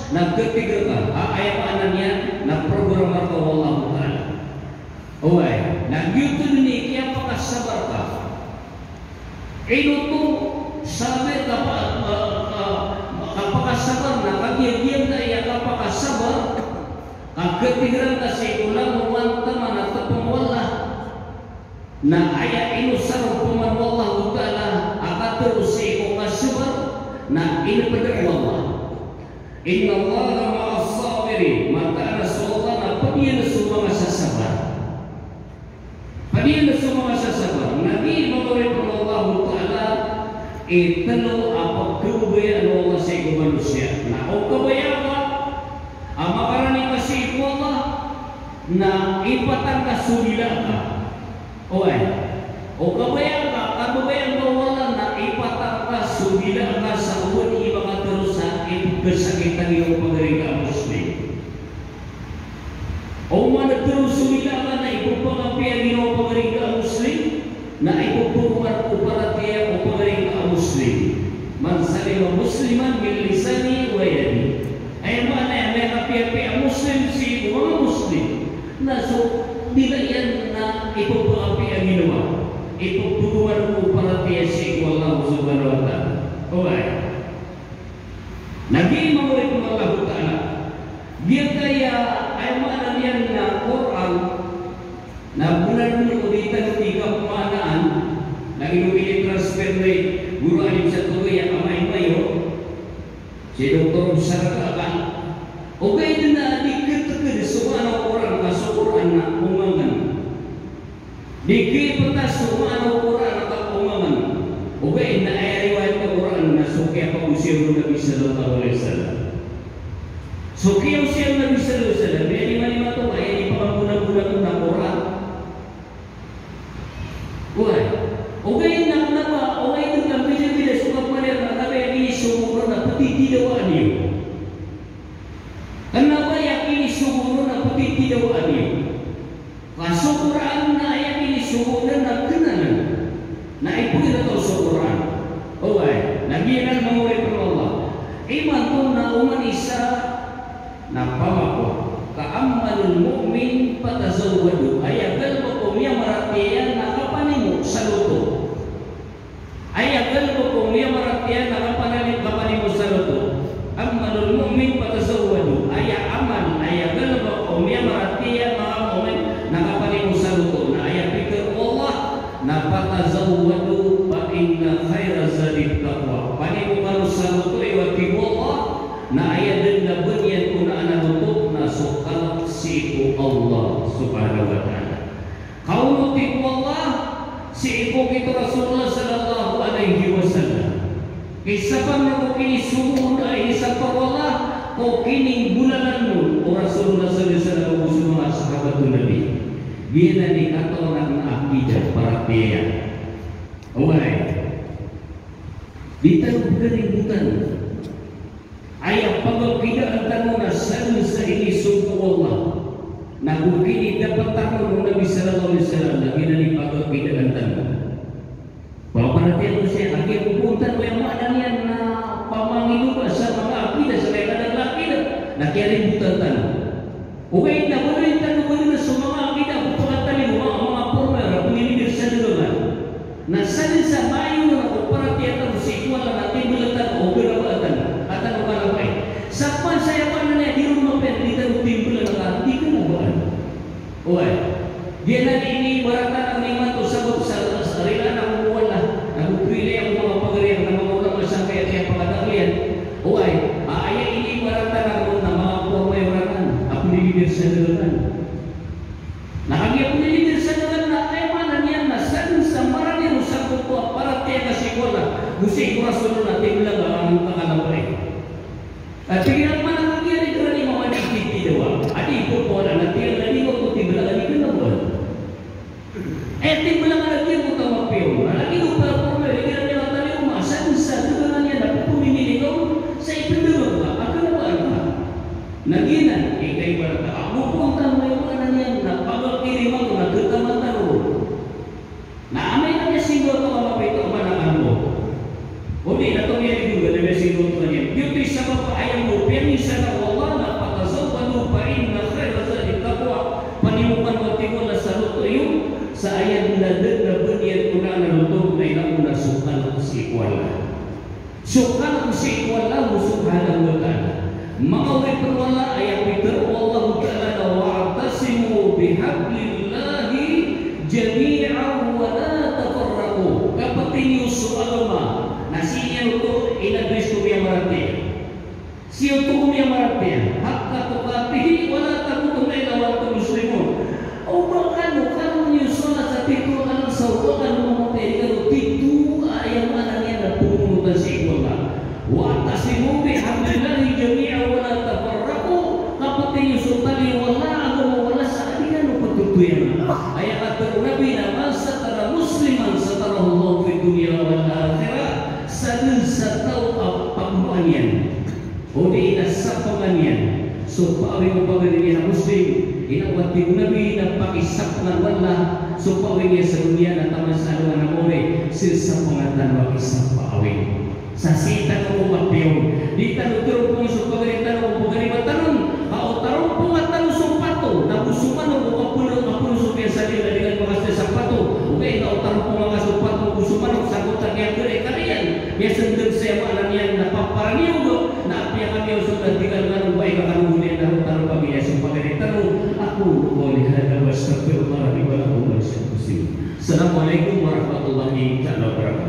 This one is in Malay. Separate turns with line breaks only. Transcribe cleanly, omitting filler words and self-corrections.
na ketiga ayat ananya na program atau Allah Taala. Oke, na gitu ni kaya pakasabar ka. Ino to sabi kapakasabar na kagiyan na iya kapakasabar ketiga kasi ulang mawanta man at pamwala na ayat ino sarap paman Allah Taala akaterus ko kasabar na ino pada Allah. Inna Allah ma'as sabirin, maka Rasulullah na padiyan semua masa sabar. Padiyan semua masa sabar. Nabi menurut Allah Taala italo apa kebayaan Allah sa manusia. Na o kabayaan ka amakarani kasi Allah na ipatang kasulila ka. Oy. O kabayaan ka kabayaan Allah na ipatang kasulila ka sa uwan iba ka terus kesakitan yang penderita Muslim. Orang terus sumilakan na ibu pengampian yang penderita Muslim, na ibu penguat upara dia penderita Muslim. Man salima Musliman min lisani wa yadi. Ay mana yang mengapian Muslim si orang Muslim. Na so dilayan na ibu pengampian ginawa. Ibu penguat upara dia si Allah Subhanahu wa Taala. Alright. Nabi menurut Allah Taala dia kaya ayat yang na Quran na bulan ulitan tiga pemanaan lagi dulu transfer dari guru alim satu yang amai mayo si doktor syarakakan oke itu na dikit-dikit semua orang masuk Quran na umangan dikit petas semua orang na umangan oke na ayat riwayat Quran na suki apa usia Nabi sallallahu alaihi wasallam. Suki usia Nabi sallallahu alaihi wasallam dia lima tu ayat di pengguna-guna tentang Quran. Wah, oke nak nama orang itu kan bila suka pada kata ini sumur na peti tidak wani. Kenapa yakini sumur na peti tidak wani? Masuk Quran na ayat ini sumur na kenalan. Na ibu kita tahu Quran. Oh, lagi yang mengurai Allah. Iman tu na uman Isa na pamako. Ka'ammalul mu'min patazawwadu. Ayagal ko kumiya maratiyan na kapanimu saluto. Ayagal ko kumiya maratiyan na kapanimu saluto. Ammalul mu'min patazawwadu. Aman ayagal ko kumiya maratiyan na kapanimu saluto. Na ayat pikir Allah na patazawwadu fa inna khaira zadit taqwa. Pani bukan saluto iwati Allah na ayat dan bunyian kuna anak untuk nasukal si Allah Subhanahu wa taala. Kau nuti Allah si ibu itu Rasulullah sallallahu alaihi wasallam. Kisapan mo kini sumur ay isapa Allah ko kini bulanan mo Rasulullah sallallahu alaihi wasallam semua sahabat Nabi. Bila dikatakan akidah para dia. Awai. Ditaruh keributan. Ayat pagkakidaan tanong na saan sa ini sumpo Allah. Na kung kini dapat tanong ng Nabi sallallahu alaihi wasallam na ginani pagkakidaan tanong. Paparatiyan ko siya, aking pupuntan ko yung mga yan na pamangin ba sa mga akidah, sa mga akidah, na keributan tanong. Okay, na wala yung tanong na sa mga akidah, kung pagkatali mo, mga former, pumilibir sa nilungan. Na saan sa mayo na paparatiyan ko si Ikuala natin bulatan o pinabatan. At ano ka lang kayo? Sakpan saya pa na niya, di rin mapendita ng timbulan na hindi ka na baan. Okay. Diyan na ini baratan ang iman to sabot sa sarila na kumuwala. Nagpili ang mga pagarihan na mga ulang masang kaya kaya pagkatalian. Okay. Maaya ini baratan ang mga pumay baratan. Ako nilibir sa dalunan. Nakagya ko nilibir sa dalunan na ay manan yan na saan sa marami rusak ko para tiya kasi ko na. Gusto ko rasulun natin lang ang kakalapay. At tingnan man ang nangyari ko rin mga nagtitidawa. Adi ko po na natin lagi ko kung tibla lagi ko na buwan. Eh tibla nga lagi ko tamapiyo. Lagi ko para po na lagi natin ang tali umasan sa duganan niya na pumimili ko sa ipindulo ka. Ako na ba ka? Naginan, ikay ba na ako punta mo yung mga niya na pagkakiriman ko na kataman taro. Naamay na niya singo ito kamapay ito manakan mo. Hindi na ito niya juga na singo ito niya. Yung isa pa pa ayaw mo, pero ini sana Allah na patazawwadu fa inna khairaz zadi taqwa. Panimukan wa tiwala saluto yung sa ayat na dagdag bunyan una na lutong na ilang una sukan ako si ikwala. Sukan ako si ikwala mo subhanahu wa ta'ala. Mga wala ayat Peter Allah ta'ala na wa'atasimu bihablillahi jami'an wa la tafarraqu. Kapatid yung sualama na siya ito inadres ko yung marati. Siya ito ko yung marati. Hakka tukatihi wala takutong na ilawang muslimun. O bakano niyo sa tito ka ng sawa ka ng mga pero tito ayaw na niya na pumunta sa ikwala. Wa'atasimu bihablillahi jami'an wa la tafarraqu. Kapatid yung sultani wala ako mawala sa kanila no pagtutuyan. Ay ato nabi na man satara musliman satara Allah fi dunya wal akhirah sa tao pagmuanyan o di inasapanganyan. So paawin mo pagdiri na muslim inawati ko nabi na pakisap ng wala so paawin niya sa dunya na taman sa aluan ng ore sisa pangatan wag isang paawin sa sita ng umapiyon di tanong po so pagdiri tanong po gani matanong o tarong po matanong sumpato na gusuman o kapulo so kaya sa nila dengan makasya sapato okay na o tarong po mga sumpato gusuman o sagutan niya kare kariyan ya sendeng saya mana niyan napaparaniyo mo na apya kami ang sudah tinggal ng baik kakanungan na tarong pagi ya sumpagani tanong aku boleh hada wa astaghfirullah li wa lakum wa Assalamualaikum warahmatullahi wabarakatuh.